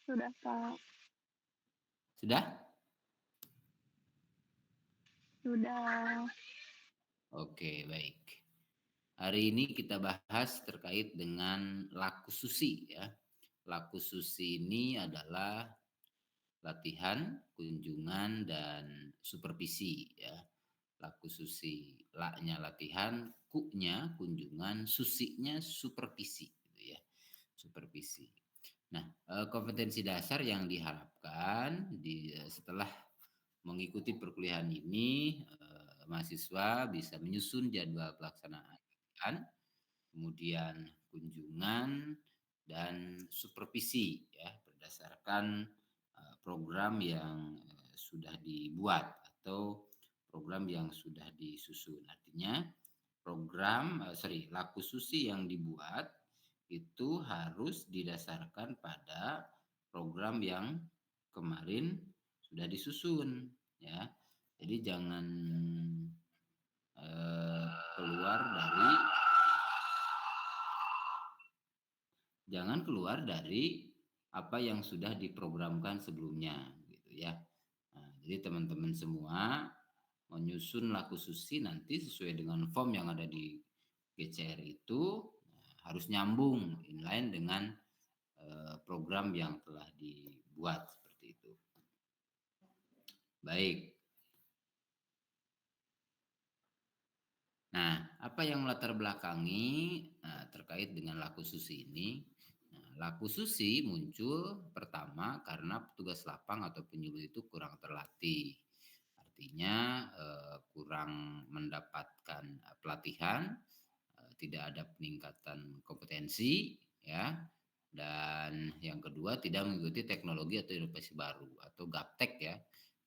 Sudah, Kak. Sudah? Sudah. Oke, baik. Hari ini kita bahas terkait dengan laku susi ya. Laku susi ini adalah latihan, kunjungan, dan supervisi ya. Laku susi, la-nya latihan, ku-nya kunjungan, susinya supervisi gitu ya. Supervisi. Nah, kompetensi dasar yang diharapkan setelah mengikuti perkuliahan ini, mahasiswa bisa menyusun jadwal pelaksanaan latihan, kemudian kunjungan dan supervisi ya berdasarkan program yang sudah dibuat atau program yang sudah disusun. Artinya laku susi yang dibuat itu harus didasarkan pada program yang kemarin sudah disusun ya. Jadi keluar dari jangan keluar dari apa yang sudah diprogramkan sebelumnya gitu ya. Nah, jadi teman-teman semua menyusun laku susi nanti sesuai dengan form yang ada di GCR itu harus nyambung inline dengan program yang telah dibuat seperti itu. Baik. Nah, apa yang melatar belakangi terkait dengan laku susi ini? Nah, laku susi muncul pertama karena petugas lapang atau penyuluh itu kurang terlatih. Artinya kurang mendapatkan pelatihan, tidak ada peningkatan kompetensi, ya. Dan yang kedua tidak mengikuti teknologi atau inovasi baru atau gaptek ya,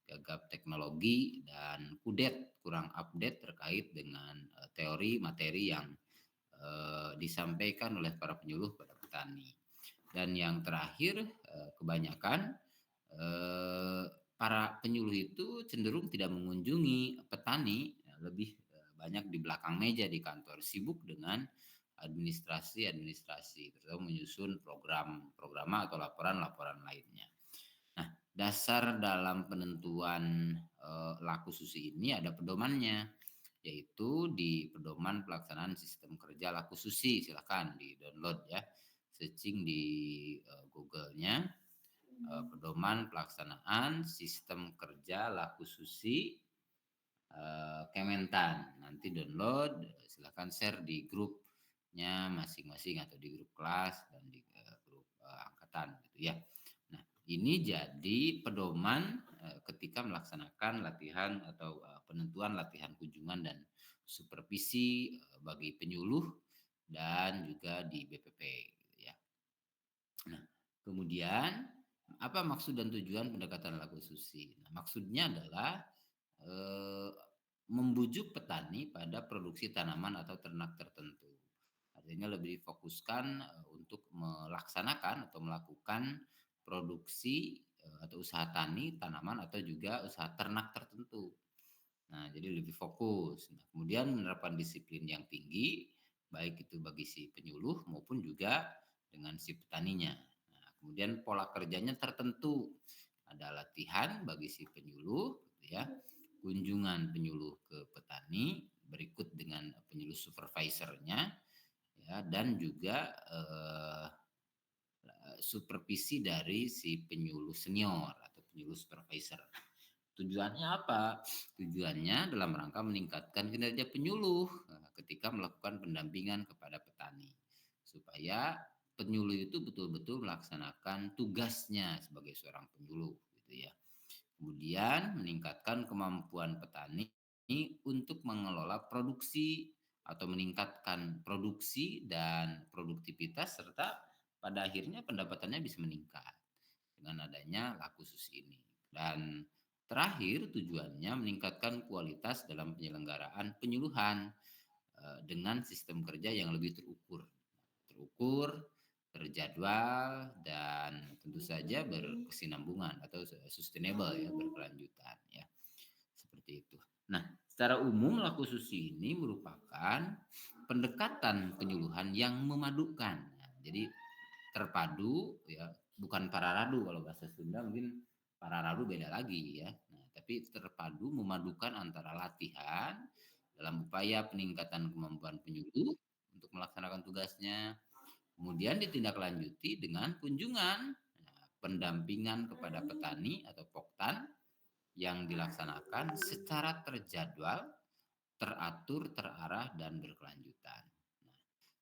gagap teknologi dan kudet kurang update terkait dengan teori materi yang disampaikan oleh para penyuluh pada petani. Dan yang terakhir kebanyakan para penyuluh itu cenderung tidak mengunjungi petani, lebih banyak di belakang meja di kantor sibuk dengan administrasi terutama menyusun program atau laporan lainnya. Nah, dasar dalam penentuan laku susi ini ada pedomannya, yaitu di pedoman pelaksanaan sistem kerja laku susi. Silakan di download ya, searching di Google-nya, pedoman pelaksanaan sistem kerja laku susi Kementan. Nanti download, silakan share di grupnya masing-masing atau di grup kelas dan di grup angkatan gitu ya. Nah, ini jadi pedoman ketika melaksanakan latihan atau penentuan latihan kunjungan dan supervisi bagi penyuluh dan juga di BPP gitu ya. Nah, kemudian apa maksud dan tujuan pendekatan laku susi? Nah, maksudnya adalah membujuk petani pada produksi tanaman atau ternak tertentu. Artinya lebih difokuskan untuk melaksanakan atau melakukan produksi atau usaha tani, tanaman atau juga usaha ternak tertentu. Nah, jadi lebih fokus. Nah, kemudian menerapkan disiplin yang tinggi, baik itu bagi si penyuluh maupun juga dengan si petaninya. Nah, kemudian pola kerjanya tertentu. Ada latihan bagi si penyuluh, gitu ya, kunjungan penyuluh ke petani, berikut dengan penyuluh supervisornya, ya, dan juga supervisi dari si penyuluh senior atau penyuluh supervisor. Tujuannya apa? Tujuannya dalam rangka meningkatkan kinerja penyuluh ketika melakukan pendampingan kepada petani, supaya penyuluh itu betul-betul melaksanakan tugasnya sebagai seorang penyuluh, gitu ya. Kemudian meningkatkan kemampuan petani untuk mengelola produksi atau meningkatkan produksi dan produktivitas serta pada akhirnya pendapatannya bisa meningkat dengan adanya laku susi ini. Dan terakhir tujuannya meningkatkan kualitas dalam penyelenggaraan penyuluhan dengan sistem kerja yang lebih terukur, terjadwal, dan tentu saja berkesinambungan atau sustainable ya, berkelanjutan ya. Seperti itu. Nah, secara umum laku susi ini merupakan pendekatan penyuluhan yang memadukan. Jadi terpadu ya, bukan pararadu, kalau bahasa Sunda mungkin pararadu beda lagi ya. Nah, tapi terpadu memadukan antara latihan dalam upaya peningkatan kemampuan penyuluh untuk melaksanakan tugasnya, kemudian ditindaklanjuti dengan kunjungan, nah, pendampingan kepada petani atau poktan yang dilaksanakan secara terjadwal, teratur, terarah, dan berkelanjutan. Nah,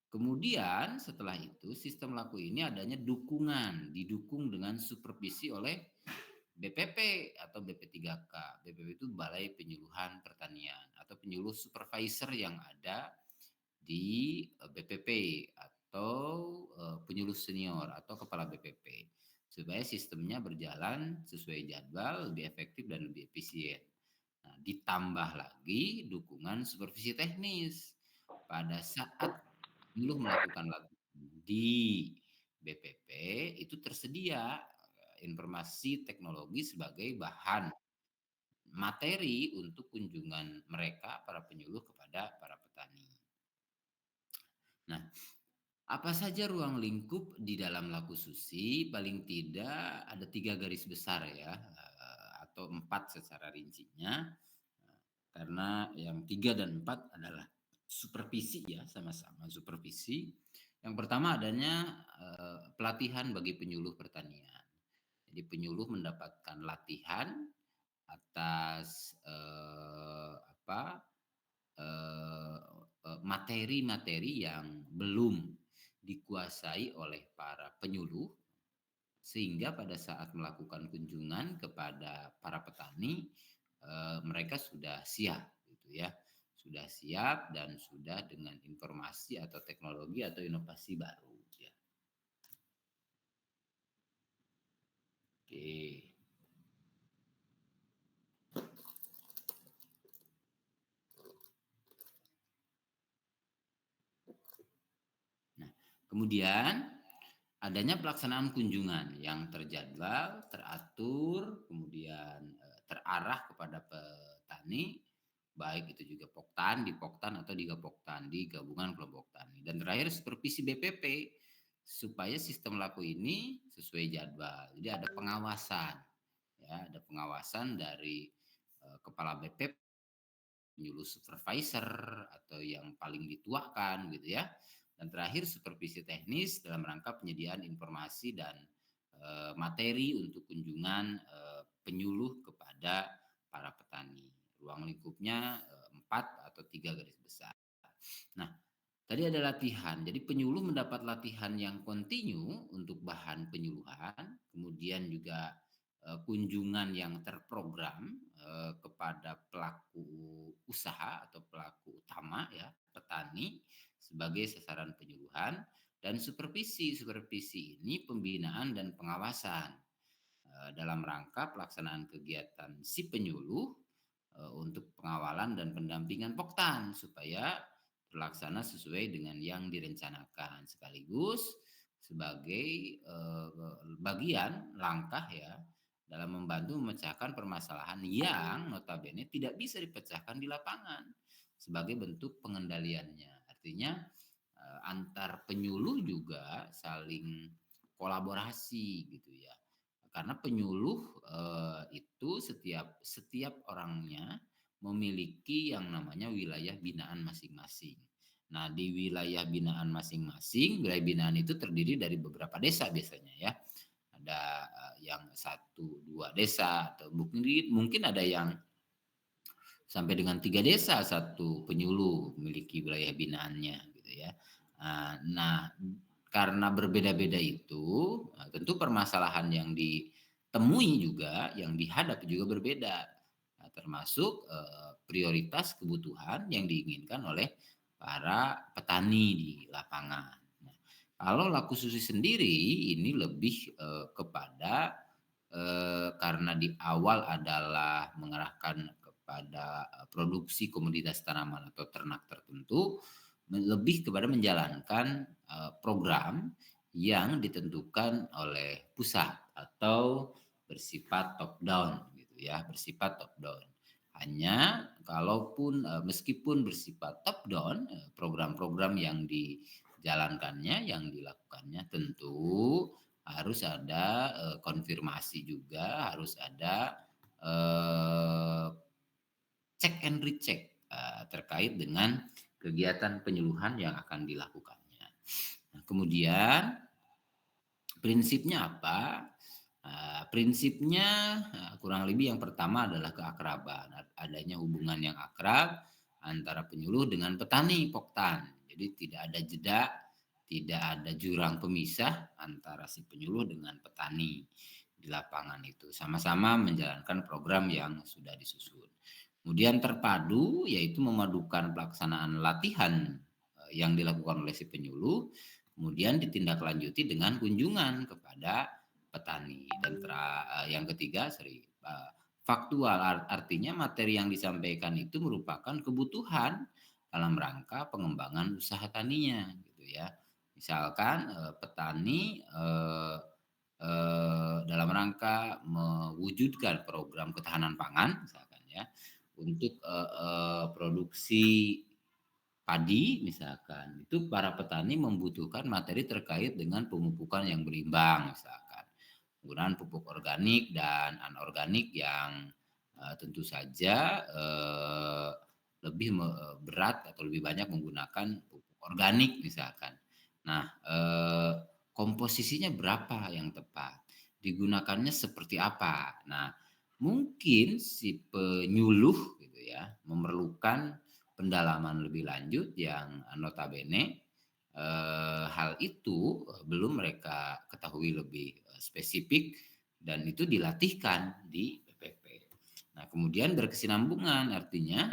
kemudian setelah itu sistem laku ini adanya dukungan, didukung dengan supervisi oleh BPP atau BP3K. BPP itu Balai Penyuluhan Pertanian atau penyuluh supervisor yang ada di BPP atau penyuluh senior atau kepala BPP, supaya sistemnya berjalan sesuai jadwal, lebih efektif dan lebih efisien. Nah, ditambah lagi dukungan supervisi teknis pada saat penyuluh melakukan latihan di BPP, itu tersedia informasi teknologi sebagai bahan materi untuk kunjungan mereka para penyuluh kepada para petani. Nah, apa saja ruang lingkup di dalam laku susi? Paling tidak ada 3 garis besar ya, atau 4 secara rincinya. Karena yang 3 dan 4 adalah supervisi ya, sama-sama supervisi. Yang pertama adanya pelatihan bagi penyuluh pertanian. Jadi penyuluh mendapatkan latihan atas materi-materi yang belum dikuasai oleh para penyuluh, sehingga pada saat melakukan kunjungan kepada para petani mereka sudah siap gitu ya, sudah siap dan sudah dengan informasi atau teknologi atau inovasi baru ya. Oke. Nah, kemudian adanya pelaksanaan kunjungan yang terjadwal, teratur, kemudian terarah kepada petani, baik itu juga poktan, di poktan atau di gapoktan, di gabungan kelompok tani. Dan terakhir supervisi BPP supaya sistem laku ini sesuai jadwal. Jadi ada pengawasan, ya, ada pengawasan dari kepala BPP, penyuluh supervisor atau yang paling dituakan gitu ya. Dan terakhir supervisi teknis dalam rangka penyediaan informasi dan materi untuk kunjungan penyuluh kepada para petani. Ruang lingkupnya 4 atau 3 garis besar. Nah, tadi ada latihan. Jadi penyuluh mendapat latihan yang kontinu untuk bahan penyuluhan, kemudian juga kunjungan yang terprogram kepada pelaku usaha atau pelaku utama ya, petani sebagai sasaran penyuluhan, dan supervisi. Supervisi ini pembinaan dan pengawasan dalam rangka pelaksanaan kegiatan si penyuluh untuk pengawalan dan pendampingan poktan supaya terlaksana sesuai dengan yang direncanakan, sekaligus sebagai bagian langkah ya dalam membantu memecahkan permasalahan yang notabene tidak bisa dipecahkan di lapangan sebagai bentuk pengendaliannya. Artinya antar penyuluh juga saling kolaborasi gitu ya. Karena penyuluh itu setiap orangnya memiliki yang namanya wilayah binaan masing-masing. Nah, di wilayah binaan masing-masing, wilayah binaan itu terdiri dari beberapa desa biasanya ya. Ada yang 1-2 desa atau mungkin ada yang sampai dengan 3 desa satu penyuluh memiliki wilayah binaannya gitu ya. Nah, karena berbeda-beda itu, tentu permasalahan yang ditemui juga, yang dihadapi juga berbeda. Nah, termasuk prioritas kebutuhan yang diinginkan oleh para petani di lapangan. Nah, kalau laku susi sendiri ini lebih kepada karena di awal adalah mengarahkan kepada produksi komoditas tanaman atau ternak tertentu, lebih kepada menjalankan program yang ditentukan oleh pusat atau bersifat top down gitu ya, bersifat top down. Hanya kalaupun meskipun bersifat top down, program-program yang dijalankannya, yang dilakukannya tentu harus ada konfirmasi juga, harus ada eh, check and recheck terkait dengan kegiatan penyuluhan yang akan dilakukannya. Nah, kemudian prinsipnya apa? Prinsipnya kurang lebih yang pertama adalah keakraban, adanya hubungan yang akrab antara penyuluh dengan petani poktan. Jadi tidak ada jeda, tidak ada jurang pemisah antara si penyuluh dengan petani di lapangan itu. Sama-sama menjalankan program yang sudah disusun. Kemudian terpadu yaitu memadukan pelaksanaan latihan yang dilakukan oleh si penyuluh, kemudian ditindaklanjuti dengan kunjungan kepada petani. Dan yang ketiga, faktual, artinya materi yang disampaikan itu merupakan kebutuhan dalam rangka pengembangan usaha taninya, gitu ya. Misalkan petani dalam rangka mewujudkan program ketahanan pangan, misalkan ya, untuk produksi padi misalkan, itu para petani membutuhkan materi terkait dengan pemupukan yang berimbang misalkan. Penggunaan pupuk organik dan anorganik yang tentu saja lebih berat atau lebih banyak menggunakan pupuk organik misalkan. Nah, komposisinya berapa yang tepat? Digunakannya seperti apa? Nah, mungkin si penyuluh gitu ya memerlukan pendalaman lebih lanjut yang notabene hal itu belum mereka ketahui lebih spesifik dan itu dilatihkan di PPP. Nah, kemudian berkesinambungan artinya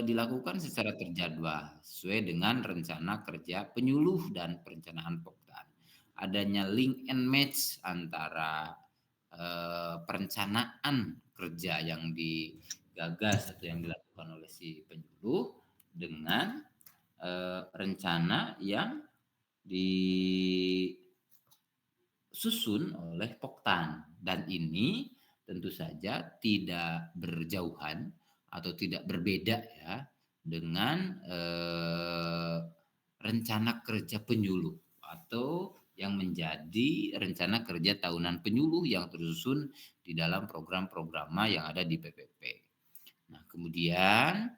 dilakukan secara terjadwal sesuai dengan rencana kerja penyuluh dan perencanaan Poktan. Adanya link and match antara perencanaan kerja yang digagas atau yang dilakukan oleh si penyuluh dengan rencana yang disusun oleh Poktan, dan ini tentu saja tidak berjauhan atau tidak berbeda ya dengan rencana kerja penyuluh atau yang menjadi rencana kerja tahunan penyuluh yang tersusun di dalam program-program yang ada di PPP. Nah, kemudian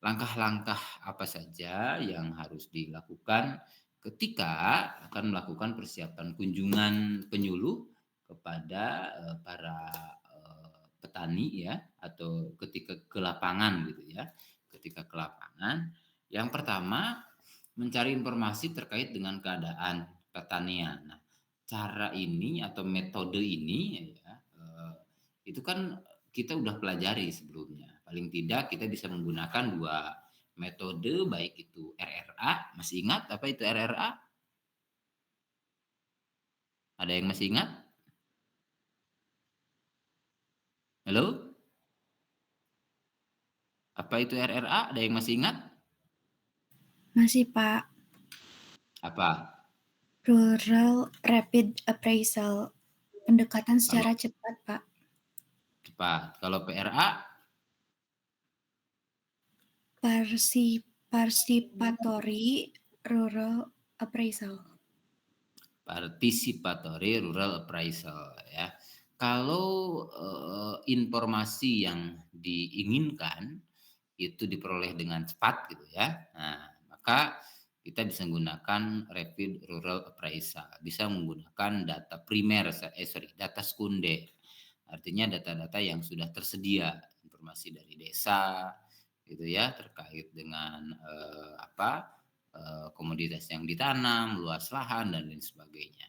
langkah-langkah apa saja yang harus dilakukan ketika akan melakukan persiapan kunjungan penyuluh kepada para petani ya, atau ketika ke lapangan gitu ya. Ketika ke lapangan, yang pertama mencari informasi terkait dengan keadaan pertanian. Nah, cara ini atau metode ini ya, itu kan kita udah pelajari sebelumnya. Paling tidak kita bisa menggunakan dua metode, baik itu RRA. Masih ingat apa itu RRA? Ada yang masih ingat? Halo? Apa itu RRA? Ada yang masih ingat? Masih, Pak. Apa? Rural Rapid Appraisal. Pendekatan Kalau secara cepat, Pak. cepat. Kalau PRA? Participatory Rural Appraisal. Participatory Rural Appraisal ya. Kalau informasi yang diinginkan itu diperoleh dengan cepat gitu ya. Nah, maka kita bisa menggunakan Rapid Rural Appraisal, bisa menggunakan data primer, data sekunder. Artinya data-data yang sudah tersedia, informasi dari desa gitu ya, terkait dengan komoditas yang ditanam, luas lahan dan lain sebagainya.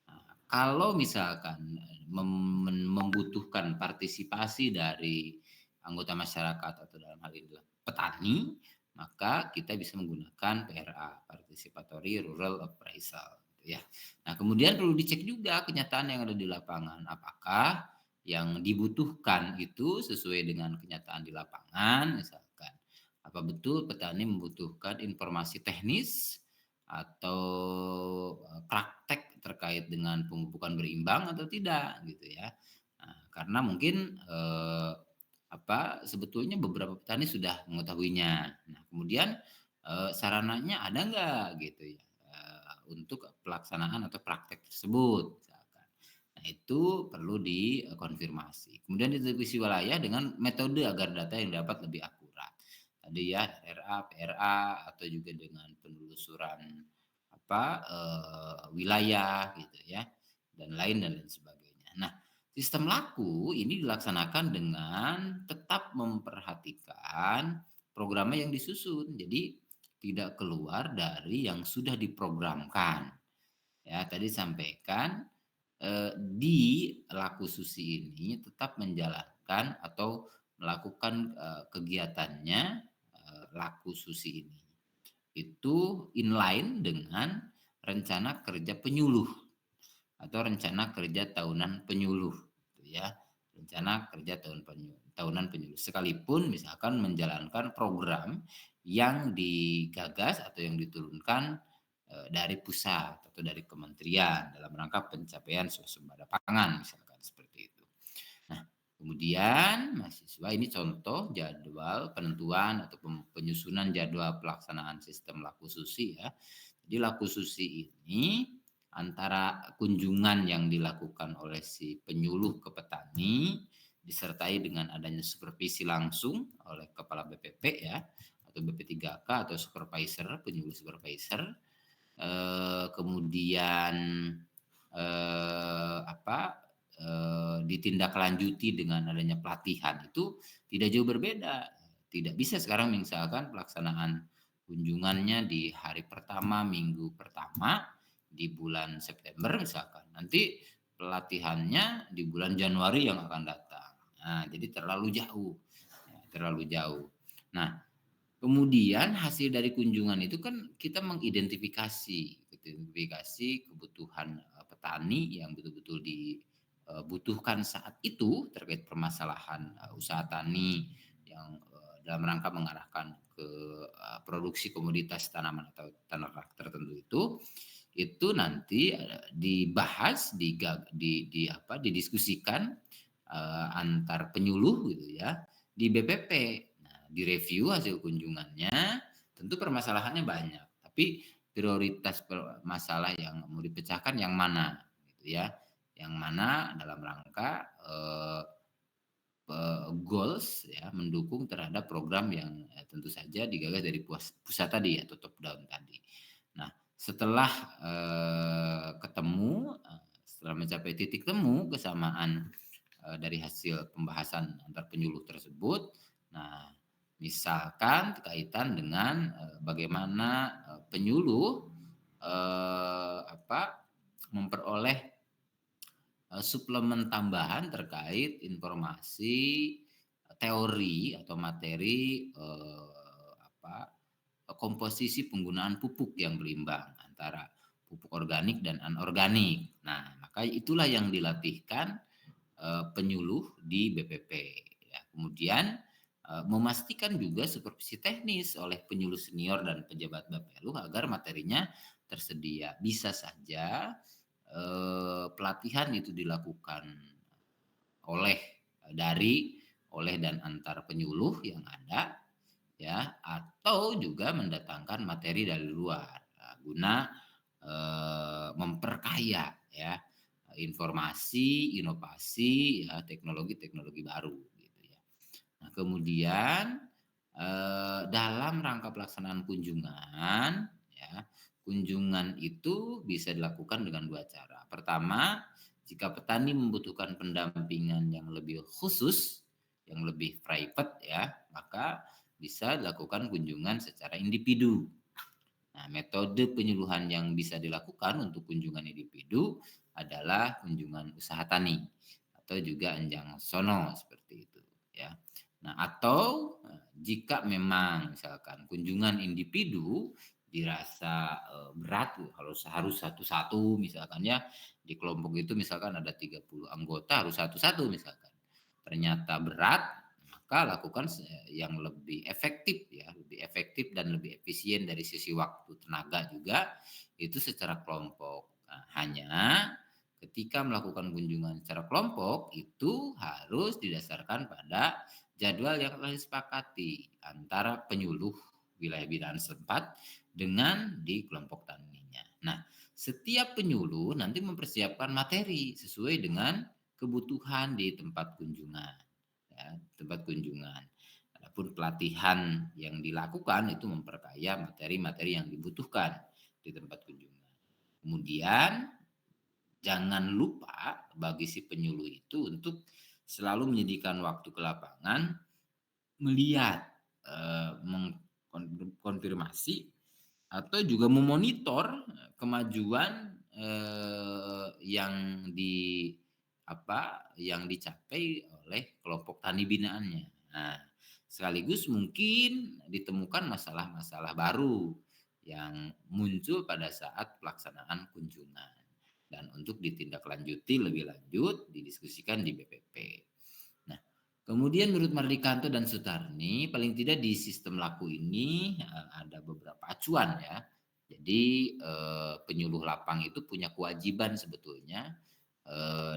Nah, kalau misalkan membutuhkan partisipasi dari anggota masyarakat atau dalam hal ini petani, maka kita bisa menggunakan PRA, Participatory Rural Appraisal gitu ya. Nah, kemudian perlu dicek juga kenyataan yang ada di lapangan, apakah yang dibutuhkan itu sesuai dengan kenyataan di lapangan. Misalkan apa betul petani membutuhkan informasi teknis atau praktek terkait dengan pemupukan berimbang atau tidak gitu ya. Nah, karena mungkin sebetulnya beberapa petani sudah mengetahuinya. Nah, kemudian sarananya ada nggak gitu ya untuk pelaksanaan atau praktek tersebut misalkan. Nah, itu perlu dikonfirmasi. Kemudian distribusi wilayah dengan metode agar data yang dapat lebih akurat. Tadi ya RA, PRA atau juga dengan penelusuran wilayah gitu ya dan lain sebagainya. Nah, sistem laku ini dilaksanakan dengan tetap memperhatikan programnya yang disusun. Jadi tidak keluar dari yang sudah diprogramkan. Ya, tadi sampaikan di laku susi ini tetap menjalankan atau melakukan kegiatannya laku susi ini. Itu inline dengan rencana kerja penyuluh atau rencana kerja tahunan penyuluh ya. Rencana kerja tahunan penyuluh sekalipun misalkan menjalankan program yang digagas atau yang diturunkan dari pusat atau dari kementerian dalam rangka pencapaian swasembada pangan misalkan seperti itu. Nah, kemudian mahasiswa ini contoh jadwal penentuan atau penyusunan jadwal pelaksanaan sistem laku susi ya. Jadi laku susi ini antara kunjungan yang dilakukan oleh si penyuluh ke petani disertai dengan adanya supervisi langsung oleh kepala BPP ya atau BP3K atau supervisor, penyuluh supervisor. Kemudian ditindaklanjuti dengan adanya pelatihan itu tidak jauh berbeda. Tidak bisa sekarang misalkan pelaksanaan kunjungannya di hari pertama, minggu pertama di bulan September misalkan. Nanti pelatihannya di bulan Januari yang akan datang. Nah, jadi terlalu jauh. Terlalu jauh. Nah, kemudian hasil dari kunjungan itu kan kita mengidentifikasi kebutuhan petani yang betul-betul dibutuhkan saat itu terkait permasalahan usaha tani yang dalam rangka mengarahkan ke produksi komoditas tanaman atau tanaman tertentu itu nanti dibahas, didiskusikan antar penyuluh gitu ya di BPP. Direview hasil kunjungannya, tentu permasalahannya banyak, tapi prioritas masalah yang mau dipecahkan yang mana, gitu ya, yang mana dalam rangka goals ya mendukung terhadap program yang tentu saja digagas dari pusat tadi atau top down tadi. Nah, setelah setelah mencapai titik temu kesamaan dari hasil pembahasan antar penyuluh tersebut, nah misalkan kaitan dengan bagaimana penyuluh memperoleh suplemen tambahan terkait informasi teori atau materi komposisi penggunaan pupuk yang berimbang antara pupuk organik dan anorganik. Nah, maka itulah yang dilatihkan penyuluh di BPP. Ya, kemudian memastikan juga supervisi teknis oleh penyuluh senior dan pejabat Bapelu agar materinya tersedia. Bisa saja pelatihan itu dilakukan oleh dan antar penyuluh yang ada ya atau juga mendatangkan materi dari luar guna memperkaya ya informasi, inovasi ya teknologi baru. Nah, kemudian dalam rangka pelaksanaan kunjungan, ya, kunjungan itu bisa dilakukan dengan dua cara. Pertama, jika petani membutuhkan pendampingan yang lebih khusus, yang lebih private, ya, maka bisa dilakukan kunjungan secara individu. Nah, metode penyuluhan yang bisa dilakukan untuk kunjungan individu adalah kunjungan usaha tani atau juga enjang sono seperti itu, ya. Nah, atau jika memang misalkan kunjungan individu dirasa berat harus satu-satu misalkan ya di kelompok itu misalkan ada 30 anggota harus satu-satu misalkan. Ternyata berat, maka lakukan yang lebih efektif ya, lebih efektif dan lebih efisien dari sisi waktu tenaga juga itu secara kelompok. Nah, hanya ketika melakukan kunjungan secara kelompok itu harus didasarkan pada jadwal yang telah disepakati antara penyuluh wilayah binaan setempat dengan di kelompok taninya. Nah, setiap penyuluh nanti mempersiapkan materi sesuai dengan kebutuhan di tempat kunjungan. Ya, tempat kunjungan. Adapun pelatihan yang dilakukan itu memperkaya materi-materi yang dibutuhkan di tempat kunjungan. Kemudian jangan lupa bagi si penyuluh itu untuk selalu menyediakan waktu ke lapangan, melihat, mengkonfirmasi atau juga memonitor kemajuan yang dicapai oleh kelompok tani binaannya. Nah, sekaligus mungkin ditemukan masalah-masalah baru yang muncul pada saat pelaksanaan kunjungan dan untuk ditindaklanjuti lebih lanjut didiskusikan di BPP. Nah, kemudian menurut Mardikanto dan Sutarni, paling tidak di sistem laku ini ada beberapa acuan ya. Jadi penyuluh lapang itu punya kewajiban sebetulnya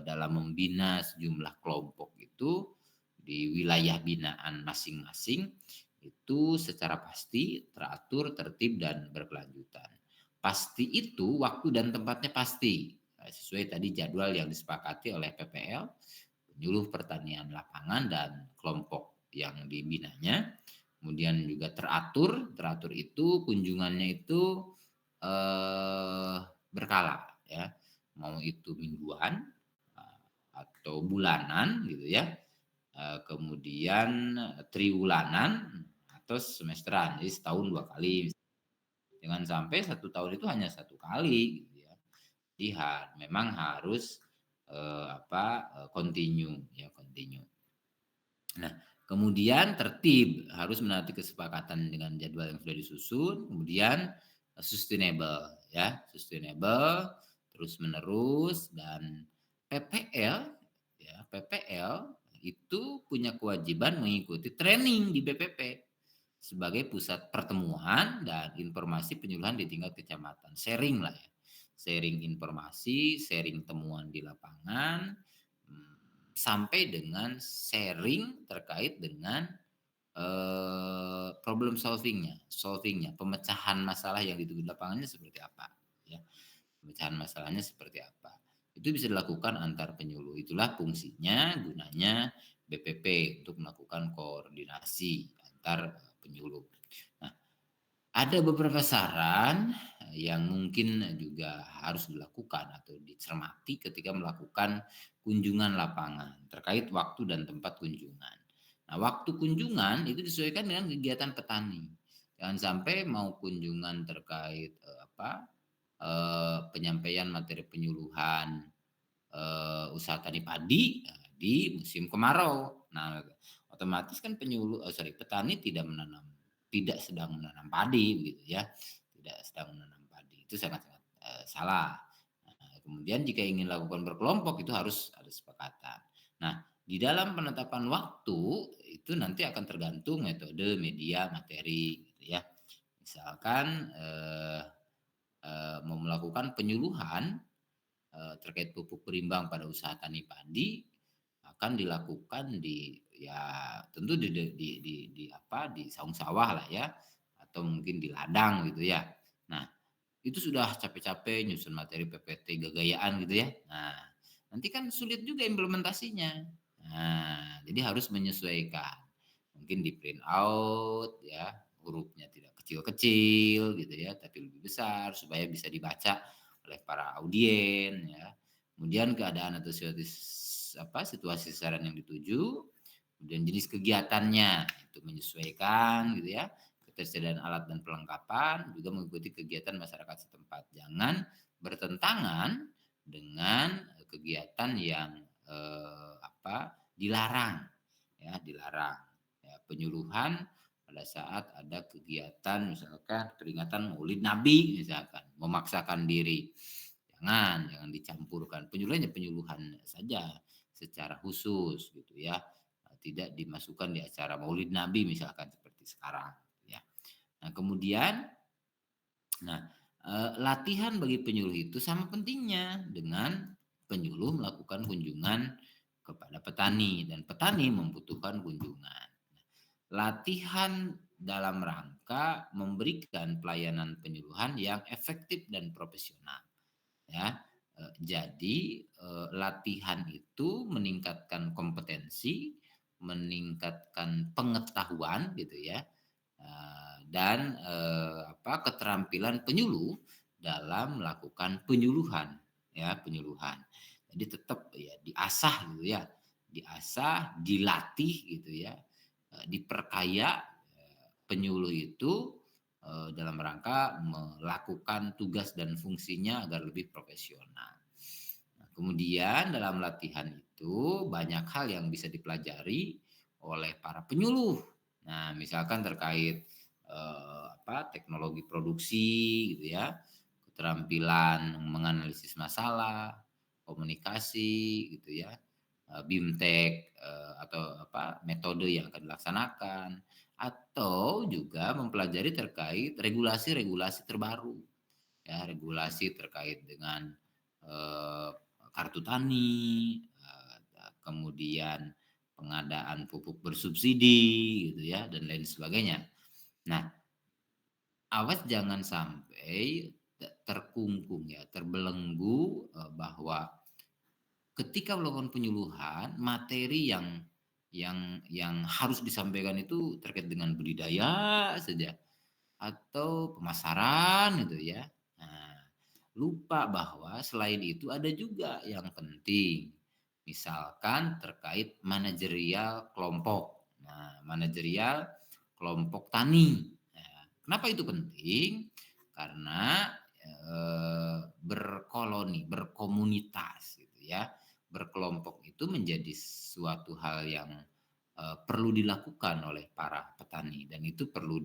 dalam membina sejumlah kelompok itu di wilayah binaan masing-masing itu secara pasti teratur, tertib, dan berkelanjutan. Pasti itu waktu dan tempatnya pasti sesuai tadi jadwal yang disepakati oleh PPL, penyuluh pertanian lapangan dan kelompok yang dibinanya. Kemudian juga teratur itu kunjungannya itu berkala ya, mau itu mingguan atau bulanan gitu ya, kemudian triwulanan atau semesteran, jadi setahun 2 kali. Jangan sampai 1 tahun itu hanya 1 kali gitu ya. Jadi memang harus continue. Nah, kemudian tertib, harus menaati kesepakatan dengan jadwal yang sudah disusun. Kemudian sustainable ya, terus menerus. Dan PPL itu punya kewajiban mengikuti training di BPP sebagai pusat pertemuan dan informasi penyuluhan di tingkat kecamatan. Sharing lah ya. Sharing informasi, sharing temuan di lapangan, sampai dengan sharing terkait dengan problem solvingnya, pemecahan masalah yang dituju lapangannya seperti apa ya. Pemecahan masalahnya seperti apa. Itu bisa dilakukan antar penyuluh. Itulah fungsinya, gunanya BPP untuk melakukan koordinasi antar penyuluh. Nah, ada beberapa saran yang mungkin juga harus dilakukan atau dicermati ketika melakukan kunjungan lapangan terkait waktu dan tempat kunjungan. Nah, waktu kunjungan itu disesuaikan dengan kegiatan petani. Jangan sampai mau kunjungan terkait penyampaian materi penyuluhan usaha tani padi di musim kemarau. Nah, otomatis kan petani tidak sedang menanam padi begitu ya. Tidak sedang menanam padi. Itu sangat-sangat salah. Nah, kemudian jika ingin lakukan berkelompok itu harus ada kesepakatan. Nah, di dalam penetapan waktu itu nanti akan tergantung metode, media, materi gitu ya. Misalkan mau melakukan penyuluhan terkait pupuk berimbang pada usaha tani padi akan dilakukan tentu di saung sawah lah ya, atau mungkin di ladang gitu ya. Nah, itu sudah capek-capek nyusun materi PPT gagayaan gitu ya. Nah, nanti kan sulit juga implementasinya. Nah, jadi harus menyesuaikan. Mungkin di print out ya, hurufnya tidak kecil-kecil gitu ya, tapi lebih besar supaya bisa dibaca oleh para audien ya. Kemudian keadaan atau situasi sasaran yang dituju, kemudian jenis kegiatannya itu menyesuaikan gitu ya, ketersediaan alat dan perlengkapan, juga mengikuti kegiatan masyarakat setempat. Jangan bertentangan dengan kegiatan yang dilarang ya, penyuluhan pada saat ada kegiatan misalkan peringatan Maulid Nabi misalkan, memaksakan diri. Jangan dicampurkan. Penyuluhan saja secara khusus gitu ya. Tidak dimasukkan di acara Maulid Nabi misalkan seperti sekarang ya. Nah, kemudian latihan bagi penyuluh itu sama pentingnya dengan penyuluh melakukan kunjungan kepada petani dan petani membutuhkan kunjungan. Latihan dalam rangka memberikan pelayanan penyuluhan yang efektif dan profesional. ya. Jadi latihan itu meningkatkan kompetensi, meningkatkan pengetahuan gitu ya, dan keterampilan penyuluh dalam melakukan penyuluhan ya, penyuluhan. Jadi tetap ya diasah gitu ya, diasah, dilatih gitu ya, diperkaya penyuluh itu dalam rangka melakukan tugas dan fungsinya agar lebih profesional. Nah, kemudian dalam latihan itu banyak hal yang bisa dipelajari oleh para penyuluh. Nah, misalkan terkait teknologi produksi gitu ya, keterampilan menganalisis masalah, komunikasi gitu ya, BIMTEK atau metode yang akan dilaksanakan, atau juga mempelajari terkait regulasi-regulasi terbaru ya, regulasi terkait dengan eh, kartu tani, kemudian pengadaan pupuk bersubsidi gitu ya, dan lain sebagainya. Nah, awas jangan sampai terkungkung ya, terbelenggu bahwa ketika melakukan penyuluhan, materi yang harus disampaikan itu terkait dengan budidaya saja atau pemasaran gitu ya. Nah, lupa bahwa selain itu ada juga yang penting. Misalkan terkait manajerial kelompok. Nah, manajerial kelompok tani. Nah, kenapa itu penting? Karena berkoloni, berkomunitas gitu ya. Berkelompok itu menjadi suatu hal yang perlu dilakukan oleh para petani, dan itu perlu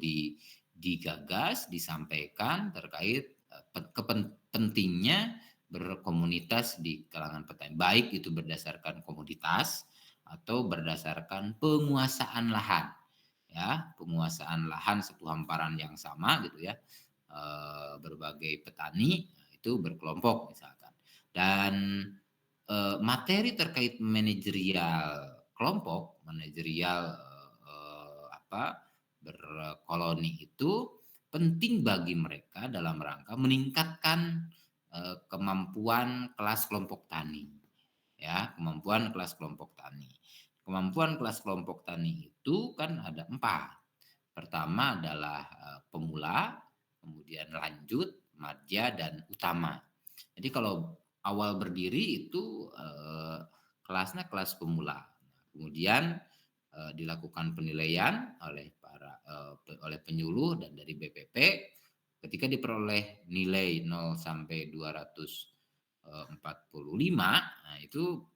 digagas, disampaikan terkait pentingnya berkomunitas di kalangan petani, baik itu berdasarkan komoditas atau berdasarkan penguasaan lahan ya, penguasaan lahan satu hamparan yang sama gitu ya, berbagai petani itu berkelompok misalkan. Dan materi terkait manajerial kelompok, manajerial berkoloni itu penting bagi mereka dalam rangka meningkatkan kemampuan kelas kelompok tani. Ya, kemampuan kelas kelompok tani. Kemampuan kelas kelompok tani itu kan ada 4. Pertama adalah pemula, kemudian lanjut, madya, dan utama. Jadi kalau awal berdiri itu kelasnya kelas pemula. Kemudian dilakukan penilaian oleh penyuluh dan dari BPP. Ketika diperoleh nilai 0 sampai 245, nah itu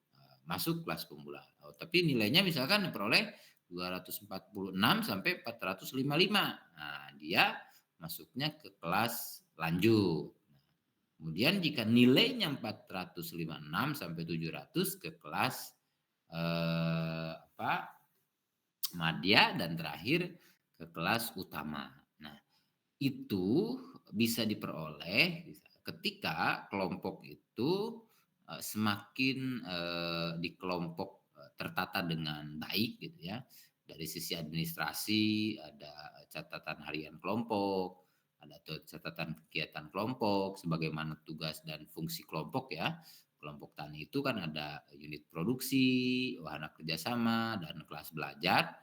masuk kelas pemula. Tapi nilainya misalkan diperoleh 246 sampai 455. Nah, dia masuknya ke kelas lanjut. Kemudian jika nilainya 456 sampai 700 ke kelas madya, dan terakhir ke kelas utama. Nah, itu bisa diperoleh ketika kelompok itu semakin di kelompok tertata dengan baik gitu ya. Dari sisi administrasi ada catatan harian kelompok, ada catatan kegiatan kelompok, sebagaimana tugas dan fungsi kelompok ya. Kelompok tani itu kan ada unit produksi, wahana kerjasama, dan kelas belajar.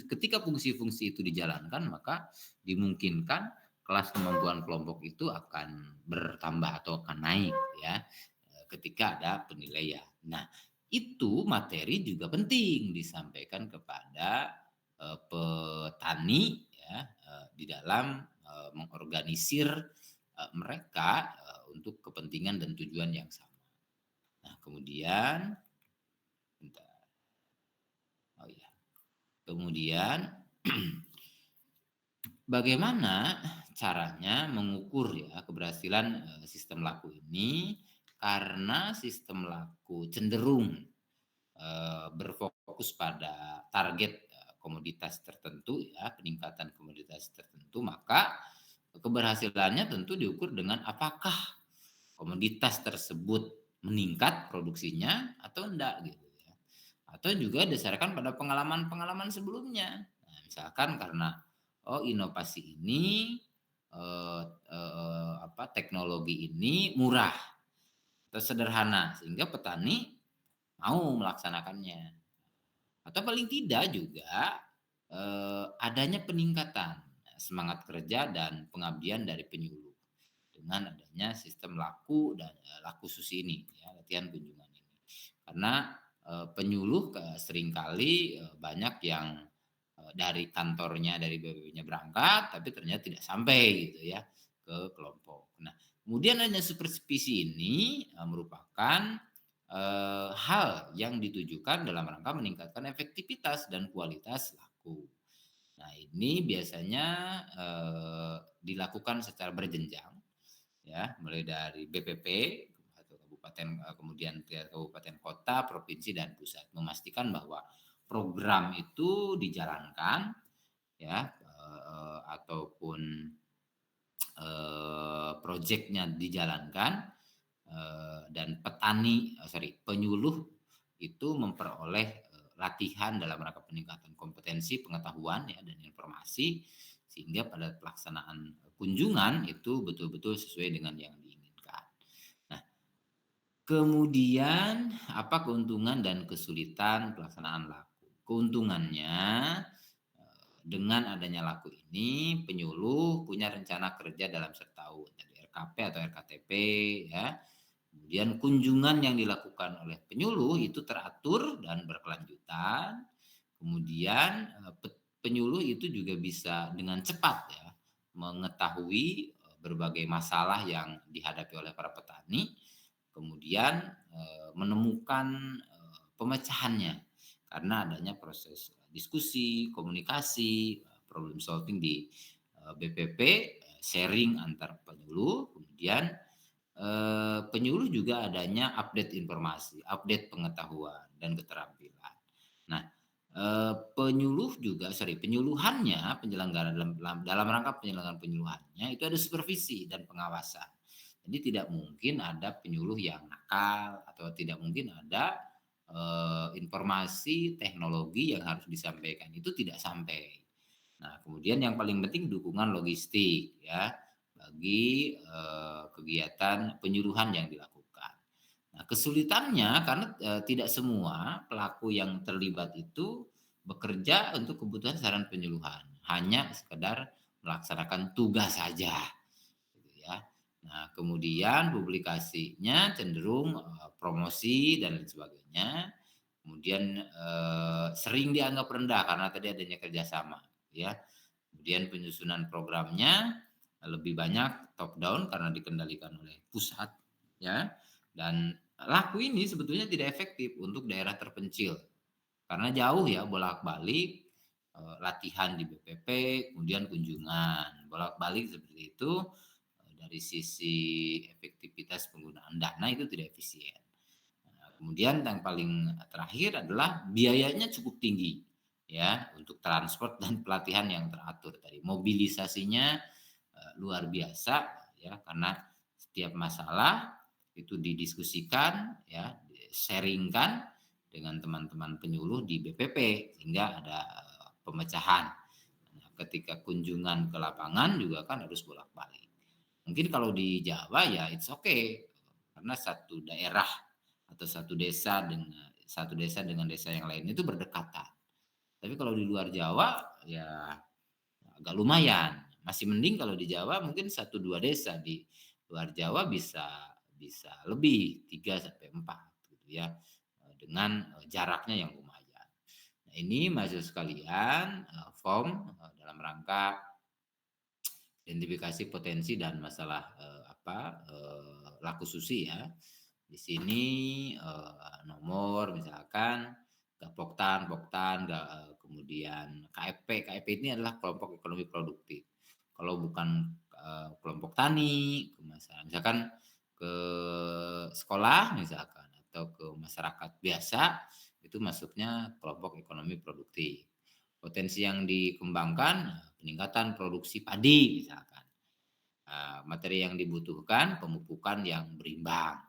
Ketika fungsi-fungsi itu dijalankan, maka dimungkinkan kelas kemampuan kelompok itu akan bertambah atau akan naik ya ketika ada penilaian. Nah, itu materi juga penting disampaikan kepada petani ya di dalam mengorganisir mereka untuk kepentingan dan tujuan yang sama. Nah, kemudian kemudian bagaimana caranya mengukur ya keberhasilan sistem laku ini? Karena sistem laku cenderung berfokus pada target komoditas tertentu ya, peningkatan komoditas tertentu, maka keberhasilannya tentu diukur dengan apakah komoditas tersebut meningkat produksinya atau enggak gitu ya. Atau juga berdasarkan pada pengalaman-pengalaman sebelumnya. Nah, misalkan karena inovasi ini teknologi ini murah atau sederhana sehingga petani mau melaksanakannya. Atau paling tidak juga adanya peningkatan semangat kerja dan pengabdian dari penyuluh dengan adanya sistem laku dan laku susi ini, ya, latihan kunjungan ini. Karena penyuluh seringkali banyak yang dari kantornya, dari BPP-nya berangkat, tapi ternyata tidak sampai gitu ya ke kelompok. Nah, kemudian adanya supervisi ini merupakan hal yang ditujukan dalam rangka meningkatkan efektivitas dan kualitas laku. Nah, ini biasanya dilakukan secara berjenjang, ya, mulai dari BPP atau kabupaten, kemudian ke kabupaten kota, provinsi dan pusat, memastikan bahwa program itu dijalankan, ya, ataupun proyeknya dijalankan, dan penyuluh itu memperoleh latihan dalam rangka peningkatan kompetensi, pengetahuan, ya, dan informasi sehingga pada pelaksanaan kunjungan itu betul-betul sesuai dengan yang diinginkan. Nah, kemudian apa keuntungan dan kesulitan pelaksanaan laku? Keuntungannya, dengan adanya laku ini penyuluh punya rencana kerja dalam setahun, jadi RKP atau RKTP, ya. Kemudian kunjungan yang dilakukan oleh penyuluh itu teratur dan berkelanjutan. Kemudian penyuluh itu juga bisa dengan cepat, ya, mengetahui berbagai masalah yang dihadapi oleh para petani, kemudian menemukan pemecahannya karena adanya proses diskusi, komunikasi, problem solving di BPP, sharing antar penyuluh, kemudian penyuluh juga adanya update informasi, update pengetahuan dan keterampilan. Nah, penyuluhannya, penyelenggaraan dalam rangka penyelenggaraan penyuluhannya itu ada supervisi dan pengawasan. Jadi tidak mungkin ada penyuluh yang nakal atau tidak mungkin ada informasi teknologi yang harus disampaikan itu tidak sampai. Nah, kemudian yang paling penting dukungan logistik, ya, bagi kegiatan penyuluhan yang dilakukan. Nah, kesulitannya karena tidak semua pelaku yang terlibat itu bekerja untuk kebutuhan saran penyuluhan, hanya sekedar melaksanakan tugas saja, gitu ya. Nah, kemudian publikasinya cenderung promosi dan lain sebagainya. Kemudian sering dianggap rendah karena tadi adanya kerjasama, ya. Kemudian penyusunan programnya lebih banyak top down karena dikendalikan oleh pusat, ya. Dan laku ini sebetulnya tidak efektif untuk daerah terpencil karena jauh, ya, bolak-balik latihan di BPP, kemudian kunjungan bolak-balik seperti itu. Dari sisi efektivitas penggunaan dana itu tidak efisien. Nah, kemudian yang paling terakhir adalah biayanya cukup tinggi, ya, untuk transport dan pelatihan yang teratur tadi. Mobilisasinya luar biasa, ya, karena setiap masalah itu didiskusikan, ya, sharingkan dengan teman-teman penyuluh di BPP sehingga ada pemecahan. Nah, ketika kunjungan ke lapangan juga kan harus bolak-balik. Mungkin kalau di Jawa ya it's okay karena satu daerah atau satu desa dengan desa yang lain itu berdekatan. Tapi kalau di luar Jawa ya agak lumayan. Masih mending kalau di Jawa mungkin 1-2 desa, di luar Jawa bisa lebih 3 sampai 4 gitu ya. Dengan jaraknya yang lumayan. Nah, ini mahasiswa sekalian, form dalam rangka identifikasi potensi dan masalah laku susi, ya. Di sini nomor misalkan Poktan, kemudian KFP ini adalah kelompok ekonomi produktif. Kalau bukan kelompok tani, misalkan ke sekolah misalkan atau ke masyarakat biasa itu masuknya kelompok ekonomi produktif. Potensi yang dikembangkan peningkatan produksi padi misalkan. Materi yang dibutuhkan pemupukan yang berimbang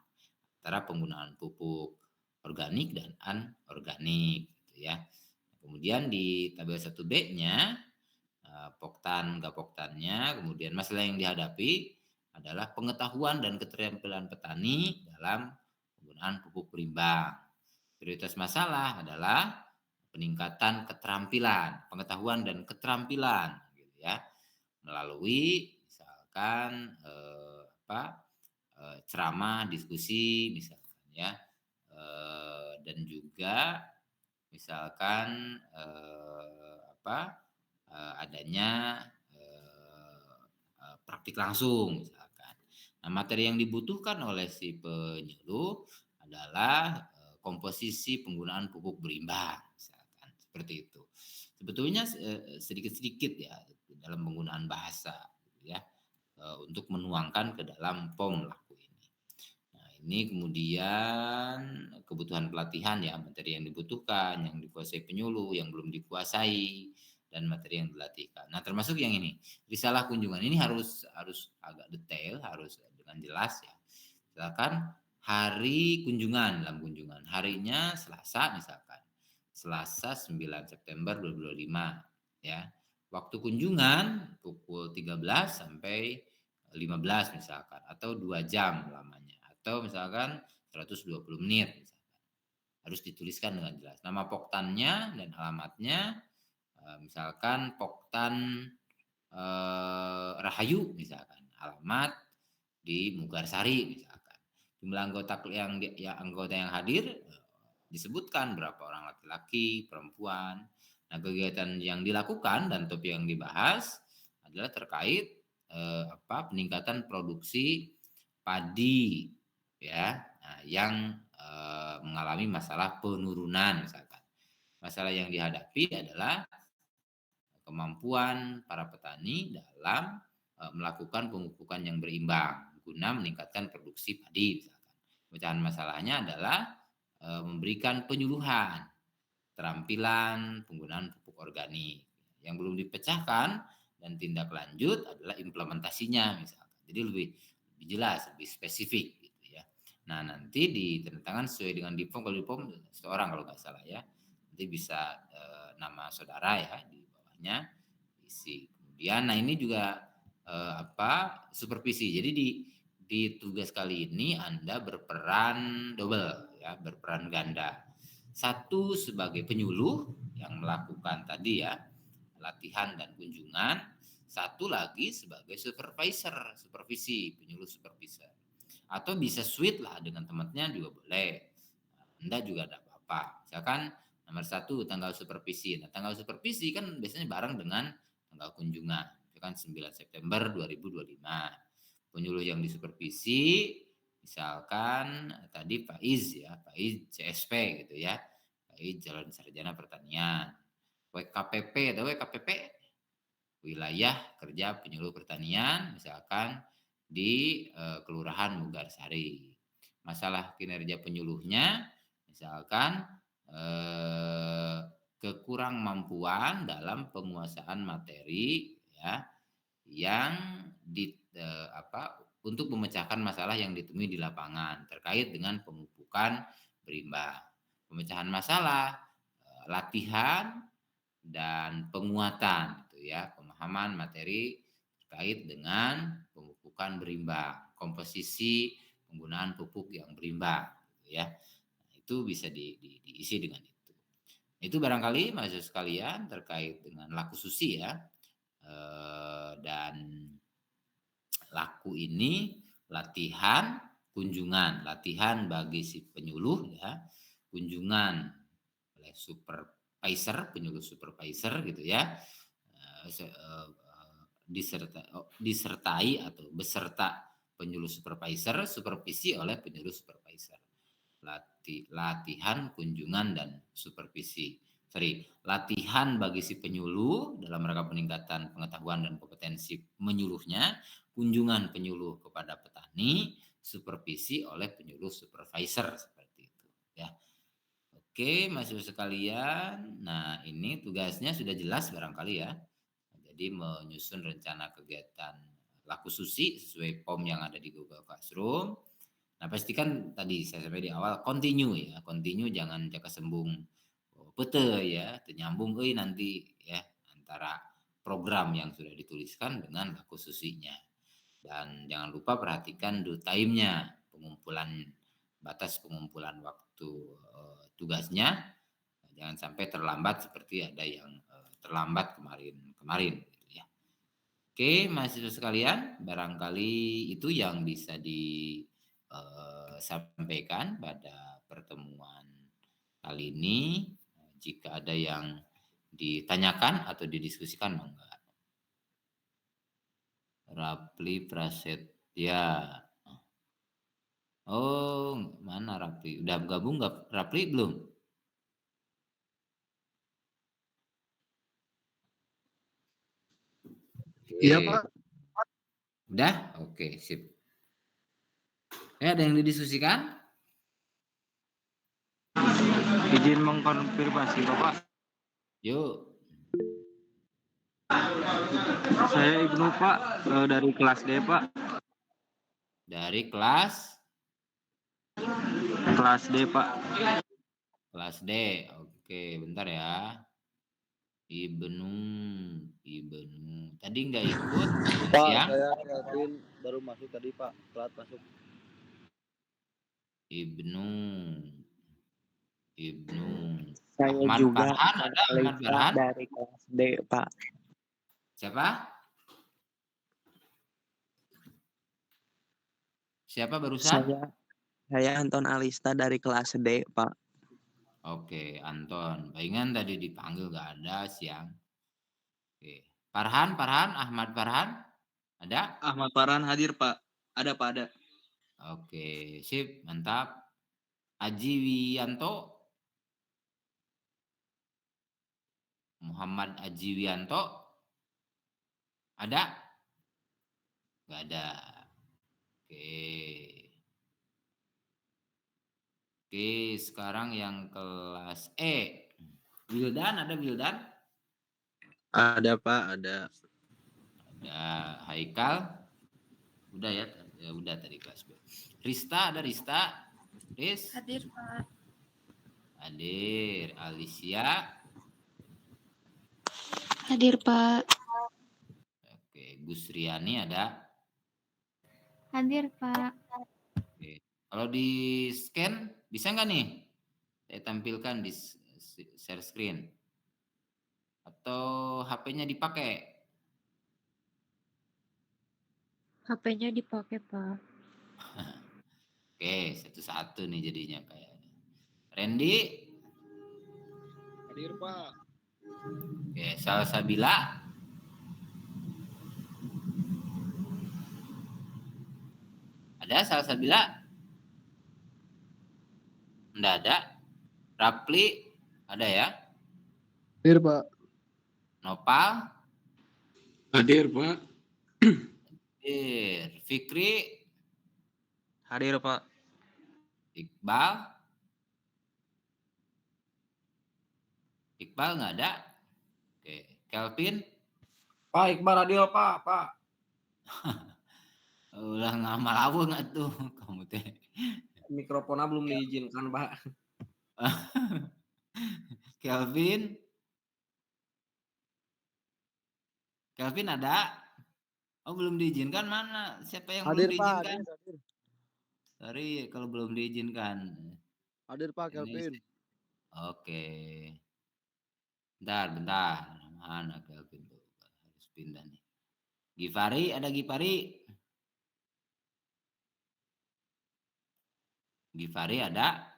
antara penggunaan pupuk organik dan anorganik, gitu ya. Kemudian di tabel 1B-nya poktan gapoktannya. Kemudian masalah yang dihadapi adalah pengetahuan dan keterampilan petani dalam penggunaan pupuk berimbang. Prioritas masalah adalah peningkatan keterampilan, pengetahuan dan keterampilan, gitu ya, melalui misalkan ceramah, diskusi, misalkan ya, dan juga misalkan adanya praktik langsung misalkan. Nah, materi yang dibutuhkan oleh si penyuluh adalah komposisi penggunaan pupuk berimbang misalkan, seperti itu. Sebetulnya sedikit-sedikit ya dalam penggunaan bahasa ya, untuk menuangkan ke dalam POM laku ini. Nah, ini kemudian kebutuhan pelatihan ya, materi yang dibutuhkan, yang dikuasai penyuluh, yang belum dikuasai, dan materi yang dilatihkan. Nah, termasuk yang ini, risalah kunjungan ini harus agak detail, harus dengan jelas ya. Misalkan hari kunjungan, dalam kunjungan, harinya Selasa misalkan. Selasa 9 September 2025 ya. Waktu kunjungan pukul 13 sampai 15 misalkan, atau 2 jam lamanya, atau misalkan 120 menit misalkan. Harus dituliskan dengan jelas nama poktannya dan alamatnya. Misalkan Poktan Rahayu misalkan, alamat di Mugarsari misalkan. Jumlah anggota yang hadir disebutkan berapa orang laki-laki, perempuan. Nah, kegiatan yang dilakukan dan topik yang dibahas adalah terkait peningkatan produksi padi ya, yang mengalami masalah penurunan misalkan. Masalah yang dihadapi adalah kemampuan para petani dalam melakukan pemupukan yang berimbang guna meningkatkan produksi padi misalkan. Pecahan masalahnya adalah memberikan penyuluhan keterampilan penggunaan pupuk organik. Yang belum dipecahkan dan tindak lanjut adalah implementasinya misalkan. Jadi lebih jelas, lebih spesifik gitu ya. Nah, nanti ditandatangan sesuai dengan DIPOM. Kalau DIPOM seorang kalau nggak salah ya. Nanti bisa nama saudara ya di bawahnya isi. Kemudian, nah ini juga supervisi. Jadi di tugas kali ini Anda berperan double ya, berperan ganda. Satu sebagai penyuluh yang melakukan tadi ya latihan dan kunjungan, satu lagi sebagai supervisi, penyuluh supervisor. Atau bisa suite lah dengan temannya juga boleh. Anda juga ada apa-apa. Misalkan nomor 1 tanggal supervisi. Nah, tanggal supervisi kan biasanya bareng dengan tanggal kunjungan. Itu kan 9 September 2025. Penyuluh yang disupervisi misalkan tadi Pak Iz ya, Pak Iz CSP gitu ya. Pak Iz Jalan Sarjana Pertanian. WKPP atau WKPP wilayah kerja penyuluh pertanian misalkan di Kelurahan Mugarsari. Masalah kinerja penyuluhnya misalkan kekurang mampuan dalam penguasaan materi ya yang untuk memecahkan masalah yang ditemui di lapangan terkait dengan pemupukan berimbang. Pemecahan masalah, latihan dan penguatan gitu ya, pemahaman materi terkait dengan pemupukan berimbang, komposisi penggunaan pupuk yang berimbang gitu ya. Itu bisa diisi dengan itu. Itu barangkali mahasiswa sekalian terkait dengan laku susi ya. Dan laku ini latihan, kunjungan, latihan bagi si penyuluh ya, kunjungan oleh supervisor, penyuluh supervisor gitu ya, disertai atau beserta penyuluh supervisor, supervisi oleh penyuluh supervisor. Latihan, kunjungan, dan supervisi. Latihan bagi si penyuluh dalam rangka peningkatan pengetahuan dan kompetensi menyuluhnya, kunjungan penyuluh kepada petani, supervisi oleh penyuluh supervisor seperti itu ya. Oke, mahasiswa sekalian. Nah, ini tugasnya sudah jelas barangkali ya. Jadi menyusun rencana kegiatan laku susi sesuai POM yang ada di Google Classroom. Nah, pastikan tadi saya sampai di awal continue ya, continue jangan jaka sembung pete ya, ternyambung nanti ya antara program yang sudah dituliskan dengan baku susinya. Dan jangan lupa perhatikan due time-nya, batas pengumpulan waktu tugasnya. Jangan sampai terlambat seperti ada yang terlambat kemarin gitu ya. Oke, mahasiswa sekalian, barangkali itu yang bisa disampaikan pada pertemuan kali ini. Jika ada yang ditanyakan atau didiskusikan, monggo. Rapli Prasetya. Oh, mana Rapli? Udah gabung nggak Rapli belum? Iya, Pak. Udah? Oke, sip. Ada yang didiskusikan? Izin mengkonfirmasi, Bapak. Yuk. Saya Ibnu, Pak, dari kelas D, Pak. Dari kelas D, Pak. Kelas D. Oke, bentar ya. Ibnu. Tadi nggak ikut? Pak, Ya? saya Kelvin baru masuk tadi, Pak. Telat masuk. Ibnu. Saya Ahmad juga Farhan, ada Ahmad Farhan? dari kelas D, Pak. Siapa barusan? Saya Anton Alista dari kelas D, Pak. Oke, Anton. Palingan tadi dipanggil nggak ada siang. Oke. Farhan, Ahmad Farhan, ada? Ahmad Farhan hadir, Pak. Ada, Pak, ada. Oke, sip, mantap. Aji Wianto, Muhammad Aji Wianto, ada? Nggak ada. Oke, sekarang yang kelas E. Wildan, ada Wildan? Ada, Pak, ada. Ada Haikal. Udah ya, udah tadi kelas B. Rista, ada Rista? Riz? Hadir, Pak. Hadir. Alicia? Hadir, Pak. Oke, Gusriani ada? Hadir, Pak. Oke. Kalau di scan bisa nggak nih? Saya tampilkan di share screen. Atau HP-nya dipakai? HP-nya dipakai, Pak. Oke, satu-satu nih jadinya kayaknya. Randy? Hadir, Pak. Oke, Salsabila? Ada Salsabila? Nggak ada. Rapli? Ada ya? Hadir, Pak. Nopal? Hadir, Pak. Hadir. Fikri? Hadir, Pak. Iqbal? Iqbal nggak ada? Oke. Kelvin? Pak, Iqbal hadir, Pak. Udah ngamal apa nggak tuh kamu teh? Mikrofonnya belum diizinkan, Pak. Kelvin ada? Oh, belum diizinkan mana? Siapa yang Hadir, belum Pak. diizinkan? Hadir. Sorry kalau belum diizinkan. Hadir, Pak, Kelvin. Oke. Bentar. Mana Kelvin tuh? Harus pindah nih. Gifari, ada Gifari? Gifari ada?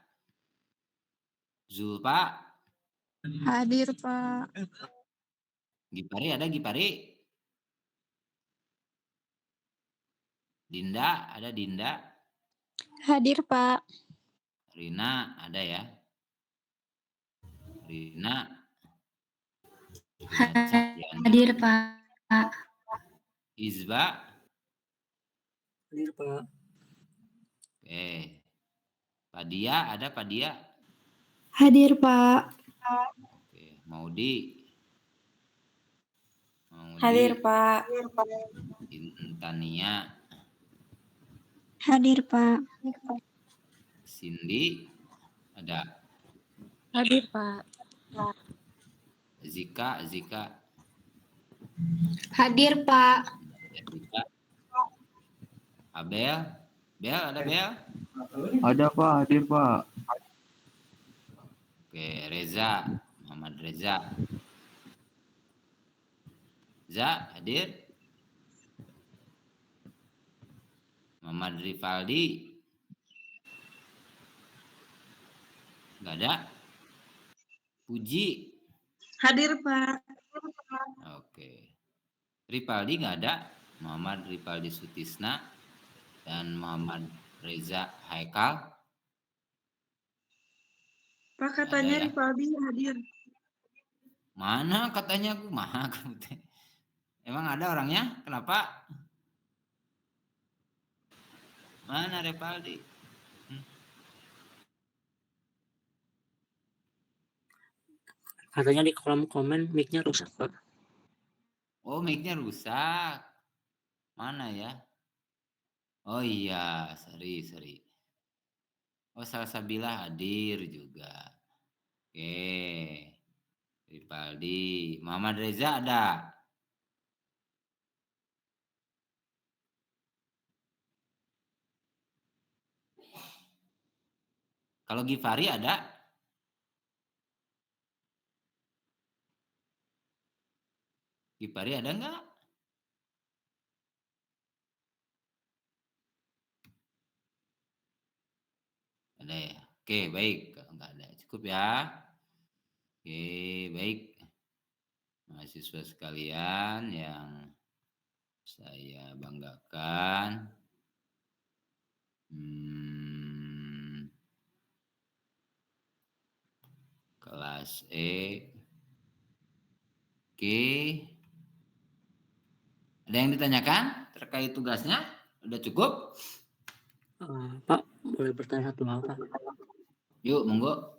Zulfa? Hadir, Pak. Gifari ada Gifari? Dinda, ada Dinda? Hadir, Pak. Rina, ada ya? Rina. Hadir, Pak. Izba? Hadir, Pak. Oke. Padia, ada Padia? Hadir, Pak. Oke. Maudi? Hadir, Pak. Intania? Hadir, Pak. Cindy? Ada? Hadir, Pak. Zika? Hadir, Pak. Abel, Bel, ada Bel? Ada Pak, hadir Pak. Oke, Reza, Muhammad Reza. Za, hadir? Muhammad Rivaldi? Nggak ada? Puji? Hadir, Pak. Oke. Ripaldi nggak ada. Muhammad Ripaldi Sutisna dan Muhammad Reza Haikal. Pak, katanya Ripaldi hadir. Mana katanya aku mah. Emang ada orangnya? Kenapa? Mana Ripaldi? Katanya di kolom komen mic-nya rusak, Pak. Oh, mic-nya rusak. Mana ya? Oh iya, sorry. Oh, Salsabila hadir juga. Oke. Ripaldi. Muhammad Reza ada? Kalau Givari ada? Givari ada nggak? Ada ya? Oke, baik. Kalau nggak ada, cukup ya. Oke, baik. Mahasiswa sekalian yang saya banggakan. Kelas E. Oke. Ada yang ditanyakan terkait tugasnya? Udah cukup? Pak, boleh bertanya satu hal, Pak? Yuk, monggo.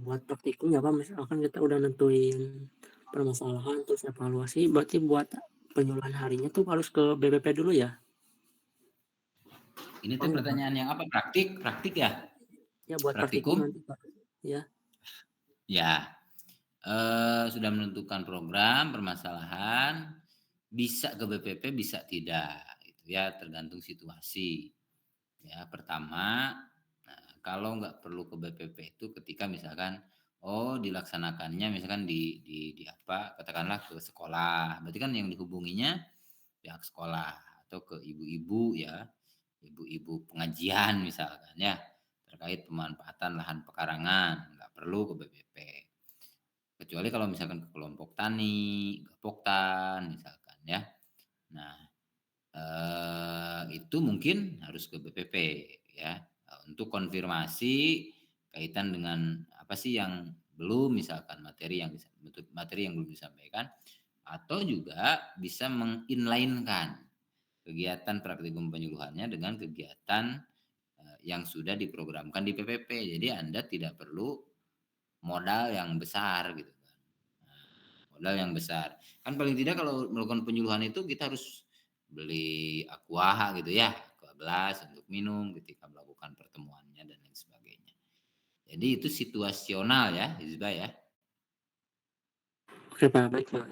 Buat praktikum ya Pak, misalkan kita udah nentuin permasalahan terus evaluasi, berarti buat penyuluhan harinya tuh harus ke BBP dulu ya? Ini tuh pertanyaan yang apa? Praktik ya? Ya, buat praktikum nanti Pak. Ya. Ya. Sudah menentukan program, permasalahan, bisa ke BPP, bisa tidak. Itu ya, tergantung situasi. Ya, pertama, kalau nggak perlu ke BPP itu ketika misalkan dilaksanakannya misalkan di apa, katakanlah ke sekolah, berarti kan yang dihubunginya pihak sekolah atau ke ibu-ibu ya, ibu-ibu pengajian misalkan ya, terkait pemanfaatan lahan pekarangan, nggak perlu ke BPP. Kecuali kalau misalkan ke kelompok tani, gapoktan misalkan ya. Nah, itu mungkin harus ke BPP ya, untuk konfirmasi kaitan dengan apa sih yang belum, misalkan materi yang belum disampaikan, atau juga bisa menginline-kan kegiatan praktikum penyuluhannya dengan kegiatan yang sudah diprogramkan di PPP. Jadi Anda tidak perlu modal yang besar gitu kan. Modal yang besar. Kan paling tidak kalau melakukan penyuluhan itu kita harus beli aqua gitu ya, aqua gelas untuk minum ketika melakukan pertemuannya dan lain sebagainya. Jadi itu situasional ya, Hizbah ya. Oke Pak, baik Pak.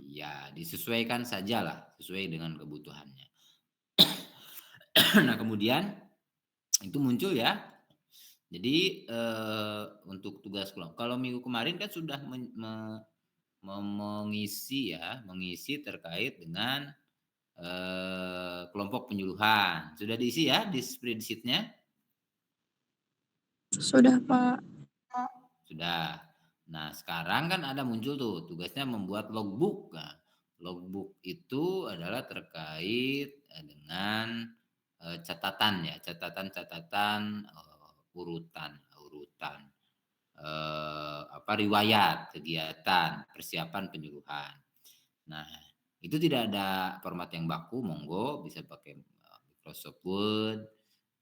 Ya, disesuaikan sajalah, sesuai dengan kebutuhannya. Nah, kemudian itu muncul ya. Jadi untuk tugas kelompok, kalau minggu kemarin kan sudah mengisi terkait dengan kelompok penyuluhan. Sudah diisi ya di spreadsheet-nya? Sudah, Pak. Sudah. Nah, sekarang kan ada muncul tuh tugasnya membuat logbook. Nah, logbook itu adalah terkait dengan catatan ya, catatan urutan riwayat kegiatan persiapan penyuluhan. Nah, itu tidak ada format yang baku, monggo bisa pakai Microsoft Word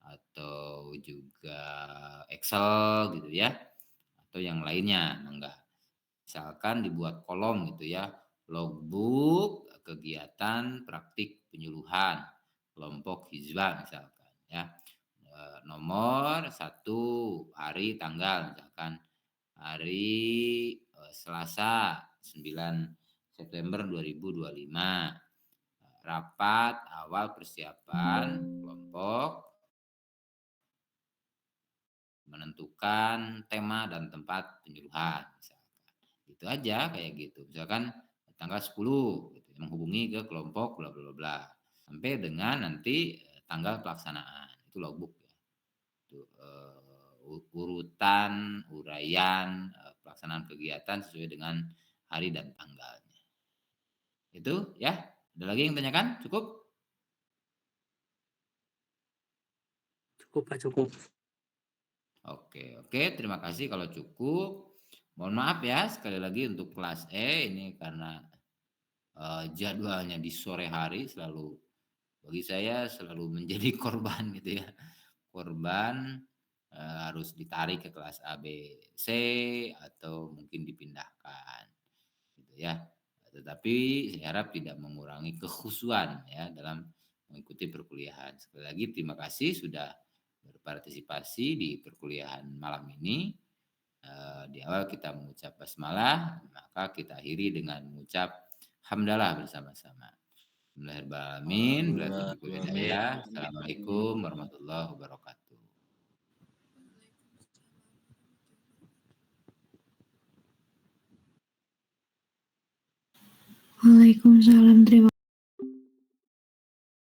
atau juga Excel gitu ya, atau yang lainnya, enggak. Misalkan dibuat kolom gitu ya, logbook kegiatan praktik penyuluhan kelompok hizbah misalkan ya, nomor 1 hari tanggal misalkan hari Selasa 9 September 2025. Rapat awal persiapan kelompok menentukan tema dan tempat penyuluhan misalkan. Gitu aja kayak gitu. Misalkan tanggal 10 gitu, menghubungi ke kelompok bla bla bla sampai dengan nanti tanggal pelaksanaan. Itu logbook ya. Itu urutan, uraian, pelaksanaan kegiatan sesuai dengan hari dan tanggalnya. Itu ya. Ada lagi yang tanyakan? Cukup? Cukup Pak, cukup. Oke, terima kasih kalau cukup. Mohon maaf ya sekali lagi untuk kelas E ini karena jadwalnya di sore hari selalu bagi saya selalu menjadi korban gitu ya. Korban harus ditarik ke kelas A, B, C atau mungkin dipindahkan gitu ya. Tetapi saya harap tidak mengurangi kekhusyuan ya dalam mengikuti perkuliahan. Sekali lagi terima kasih sudah berpartisipasi di perkuliahan malam ini. Di awal kita mengucap basmalah, maka kita akhiri dengan mengucap hamdalah bersama-sama. Bismillahirrahmanirrahim. Assalamualaikum warahmatullahi wabarakatuh. Waalaikumsalam. Terima